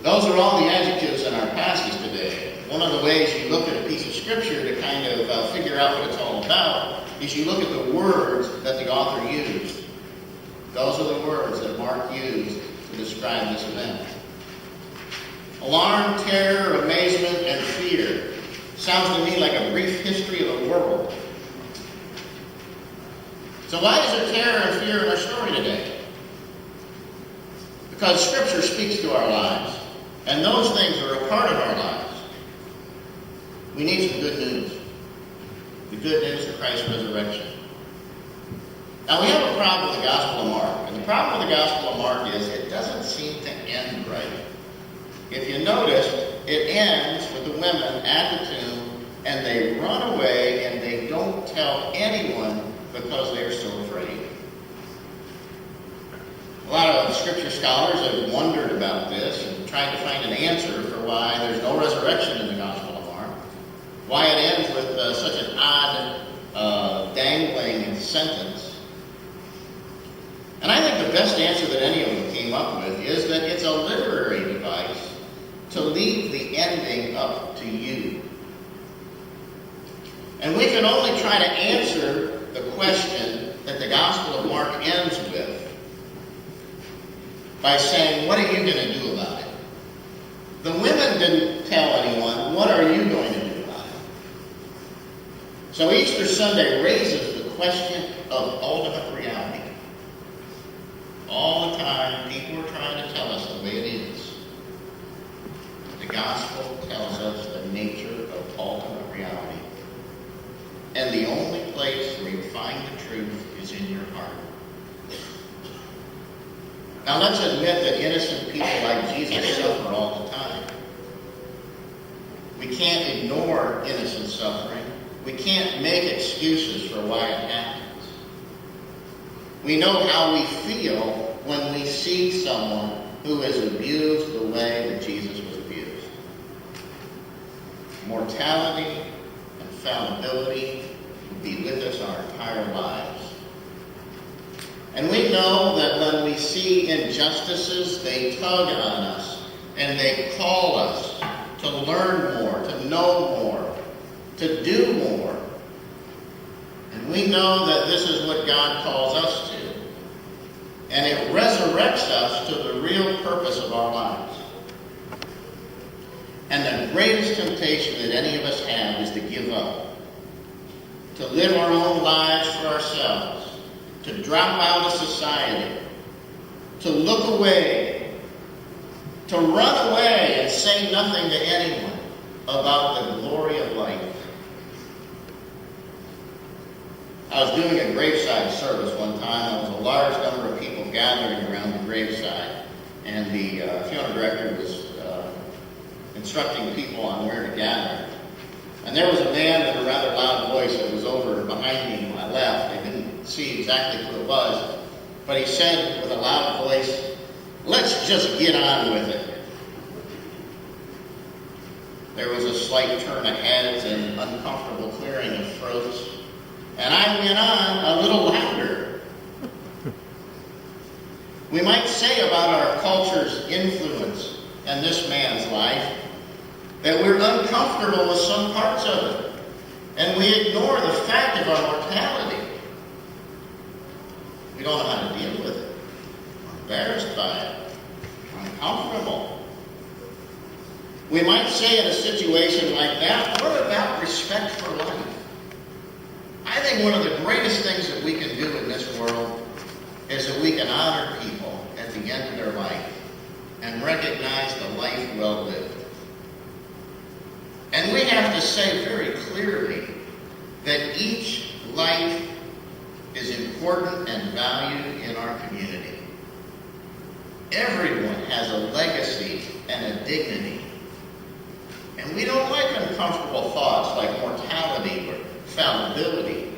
Those are all the adjectives in our passage today. One of the ways you look at a piece of Scripture to kind of figure out what it's all about is you look at the words that the author used. Those are the words that Mark used to describe this event. Alarm, terror, amazement, and fear. Sounds to me like a brief history of the world. So why is there terror and fear in our story today? Because Scripture speaks to our lives, and those things are a part of our lives. We need some good news. The good news of Christ's resurrection. Now we have a problem with the Gospel of Mark, and the problem with the Gospel of Mark is it doesn't seem to end right. If you notice, it ends with the women at the tomb, and they run away, and they don't tell anyone because they are so afraid. A lot of Scripture scholars have wondered about this and tried to find an answer for why there's no resurrection in the Gospel of Mark, why it ends with such an odd, dangling sentence. And I think the best answer that any of them came up with is that it's a literary device to leave the ending up to you. And we can only try to answer the question that the Gospel of Mark ends with by saying, what are you going to do about it? The women didn't tell anyone, what are you going to do about it? So Easter Sunday raises the question of ultimate reality. All the time, people are trying to tell us the way it is. The Gospel tells us the nature of ultimate reality. And the only place where you find the truth is in your heart. Now let's admit that innocent people like Jesus suffer all the time. We can't ignore innocent suffering. We can't make excuses for why it happens. We know how we feel when we see someone who is abused the way that Jesus was abused. Mortality and fallibility will be with us our entire lives. And we know that when we see injustices, they tug on us and they call us to learn more, to know more, to do more. And we know that this is what God calls us to. And it resurrects us to the real purpose of our lives. And the greatest temptation that any of us have is to give up. To live our own lives for ourselves. To drop out of society. To look away. To run away and say nothing to anyone about the glory of life. I was doing a graveside service one time. There was a large number of people gathering around the graveside. And the funeral director was instructing people on where to gather. And there was a man with a rather loud voice that was over behind me when I left. I didn't see exactly who it was. But he said with a loud voice, "Let's just get on with it." There was a slight turn of heads and uncomfortable clearing of throats. And I went on a little louder. We might say about our culture's influence in this man's life that we're uncomfortable with some parts of it. And we ignore the fact of our mortality. We don't know how to deal with it. We're embarrassed by it. We're uncomfortable. We might say in a situation like that, what about respect for life? I think one of the greatest things that we can do in this world is that we can honor people at the end of their life and recognize the life well lived. And we have to say very clearly that each life is important and valued in our community. Everyone has a legacy and a dignity. And we don't like uncomfortable thoughts like mortality or fallibility.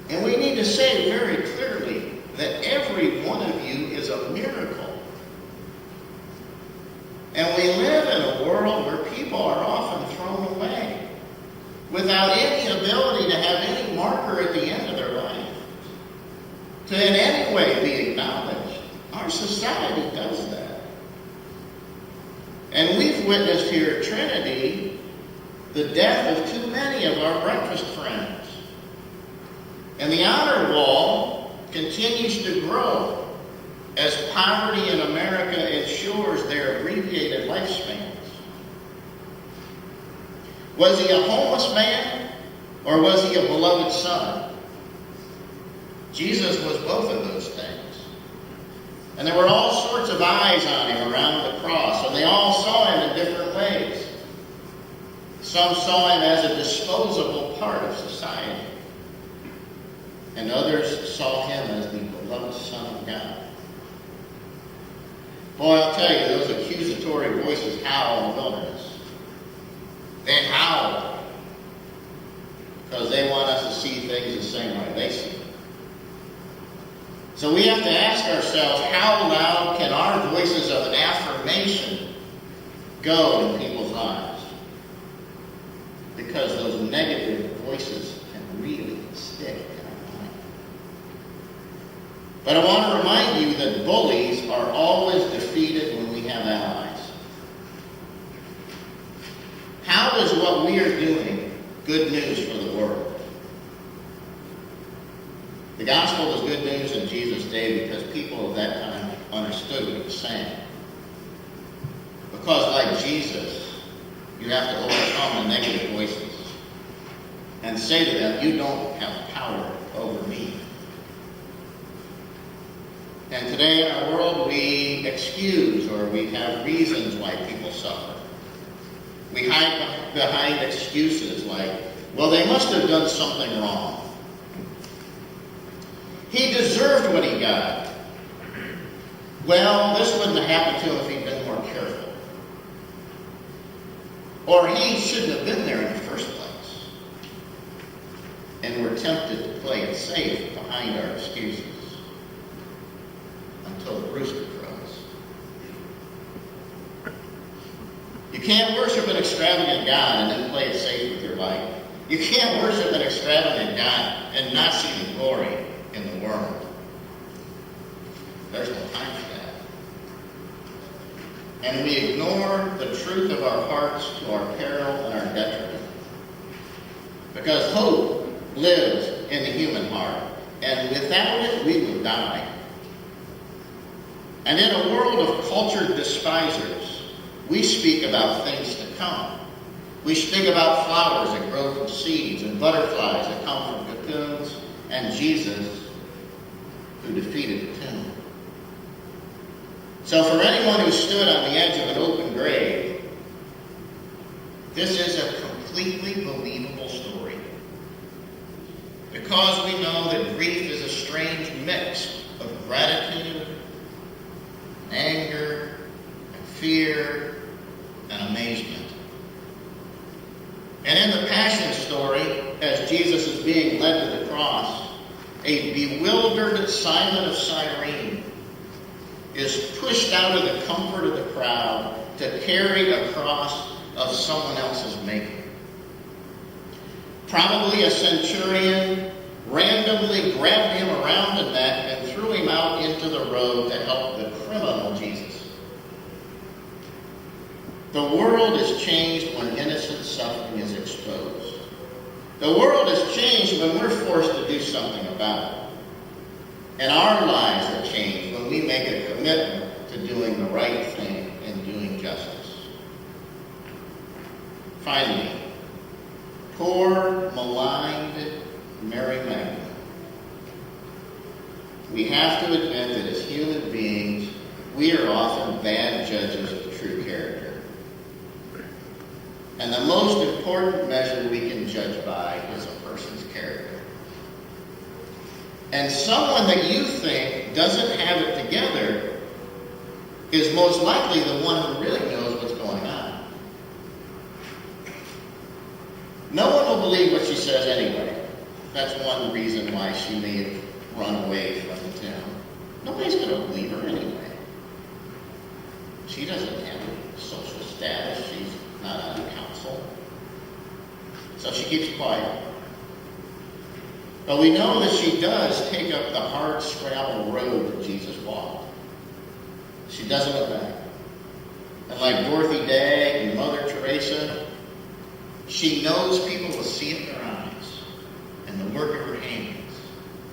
And we need to say very clearly that every one of you is a miracle. And we live in a world where people are often thrown away without any ability to have any marker at the end of their life, to in any way be acknowledged. Our society does that. And we've witnessed here at Trinity the death of too many of our breakfast friends. And the honor wall continues to grow as poverty in America ensures their abbreviated lifespans. Was he a homeless man, or was he a beloved son? Jesus was both of those things. And there were all sorts of eyes on him around the cross, and they all saw him in different ways. Some saw him as a disposable part of society, and others saw him as the beloved Son of God. Boy, I'll tell you, those accusatory voices howl in the wilderness. They howl because they want us to see things the same way they see them. So we have to ask ourselves, how loud can our voices of affirmation go in people's lives? Because those negative voices can really stick in our mind. But I want to remind you that bullies are always defeated when we have allies. How is what we are doing good news for the world? The gospel was good news in Jesus' day because people of that time understood what it was saying. Because like Jesus, you have to overcome the negative voices and say to them, you don't have power over me. And today in our world, we excuse or we have reasons why people suffer. We hide behind excuses like, well, they must have done something wrong. He deserved what he got. Well, this wouldn't have happened to him if he'd been more careful. Or he shouldn't have been there in the first place. And we're tempted to play it safe behind our excuses until the rooster crows. You can't worship an extravagant God and then play it safe with your life. You can't worship an extravagant God and not see the glory in the world. There's no time for that. And we ignore the truth of our hearts to our peril and our detriment. Because hope lives in the human heart, and without it, we will die. And in a world of cultured despisers, we speak about things to come. We speak about flowers that grow from seeds and butterflies that come from cocoons, and Jesus who defeated the tomb. So for anyone who stood on the edge of an open grave, this is a completely believable story. Because we know that grief is a strange mix of gratitude, anger, and fear, and amazement. And in the Passion story, as Jesus is being led to the cross, a bewildered Simon of Cyrene is pushed out of the comfort of the crowd to carry a cross of someone else's making. Probably a centurion randomly grabbed him around the neck and threw him out into the road to help the criminal Jesus. The world is changed when innocent suffering is exposed. The world has changed when we're forced to do something about it. And our lives are changed when we make a commitment to doing the right thing and doing justice. Finally, poor, maligned Mary Magdalene. We have to admit that as human beings, we are often bad judges of true character. And the most important measure we can judge by is a person's character. And someone that you think doesn't have it together is most likely the one who really knows what's going on. No one will believe what she says anyway. That's one reason why she may have run away from the town. Nobody's going to believe her anyway. She doesn't have a social status. She's not on council. So she keeps quiet. But we know that she does take up the hard scrabble road that Jesus walked. She doesn't look back. And like Dorothy Day and Mother Teresa, she knows people will see it in their eyes and the work of her hands.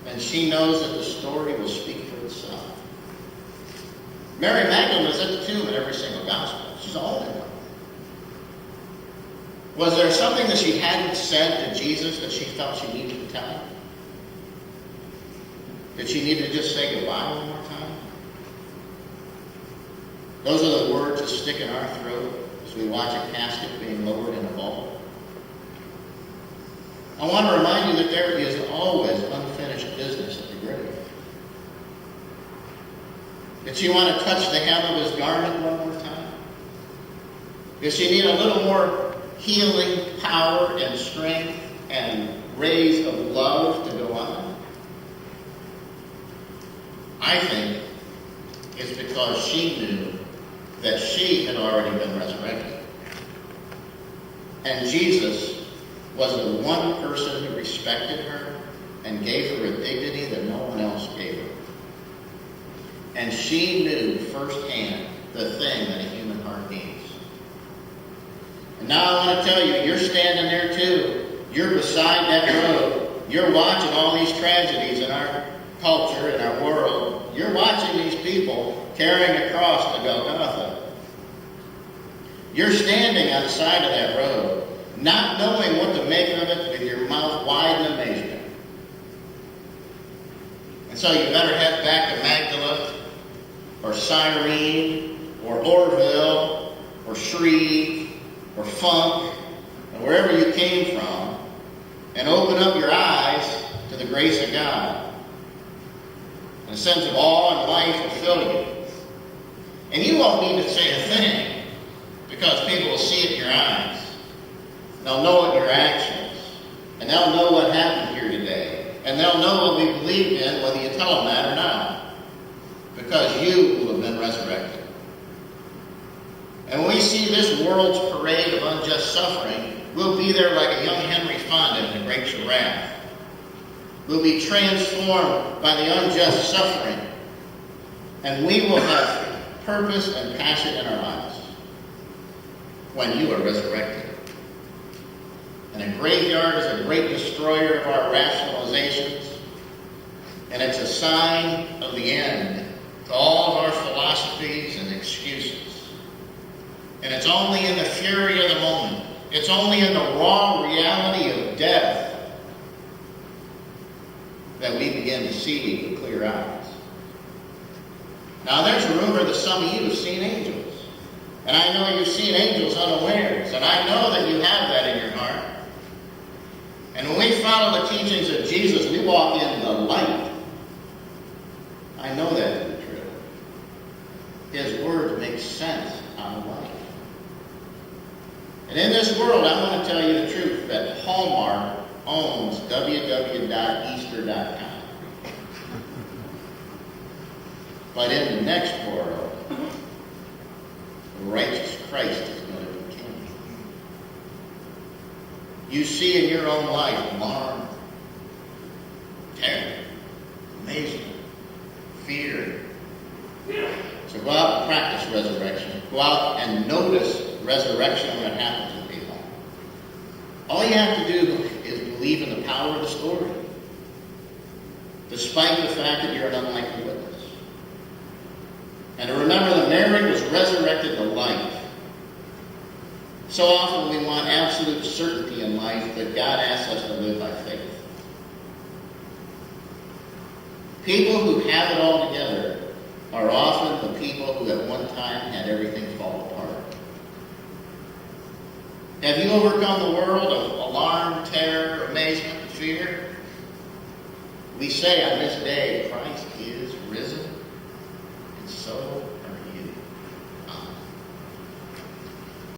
And she knows that the story will speak for itself. Mary Magdalene is at the tomb in every single gospel. She's the only one. Was there something that she hadn't said to Jesus that she felt she needed to tell him? Did she need to just say goodbye one more time? Those are the words that stick in our throat as we watch a casket being lowered in a vault. I want to remind you that there is always unfinished business at the grave. Did she want to touch the hem of his garment one more time? Did she need a little more healing power and strength and rays of love to go on? I think it's because she knew that she had already been resurrected. And Jesus was the one person who respected her and gave her a dignity that no one else gave her. And she knew firsthand the thing that a human heart needs. And now I want to tell you, you're standing there too. You're beside that road. You're watching all these tragedies in our culture, in our world. You're watching these people carrying a cross to Golgotha. You're standing on the side of that road, not knowing what to make of it, with your mouth wide in amazement. And so you better head back to Magdala, or Cyrene, or Orville, or Shreve, or Funk, and wherever you came from, and open up your eyes to the grace of God. And a sense of awe and life will fill you. And you won't need to say a thing, because people will see it in your eyes. They'll know it in your actions. And they'll know what happened here today. And they'll know what we believed in, whether you tell them that or not. Because you will have been resurrected. And when we see this world's parade of unjust suffering, we'll be there like a young Henry Fonda in The Great Giraffe. We'll be transformed by the unjust suffering. And we will have purpose and passion in our lives when you are resurrected. And a graveyard is a great destroyer of our rationalizations. And it's a sign of the end to all of our philosophies and excuses. And it's only in the fury of the moment, it's only in the raw reality of death that we begin to see with clear eyes. Now there's a rumor that some of you have seen angels. And I know you've seen angels unawares. And I know that you have that in your heart. And when we follow the teachings of Jesus, we walk in the light. I know that to be true. His words make sense out of life. And in this world, I want to tell you the truth that Hallmark owns www.easter.com. But in the next world, the righteous Christ is going to be king. You see in your own life alarm, terror, amazement, fear. So go out and practice resurrection. Go out and notice resurrection when it happens to people. All you have to do is believe in the power of the story, despite the fact that you're an unlikely witness. And to remember that Mary was resurrected to life. So often we want absolute certainty in life, but God asks us to live by faith. People who have it all together are often the people who at one time had everything fall apart. Have you overcome the world of alarm, terror, amazement, and fear? We say on this day, Christ is risen, and so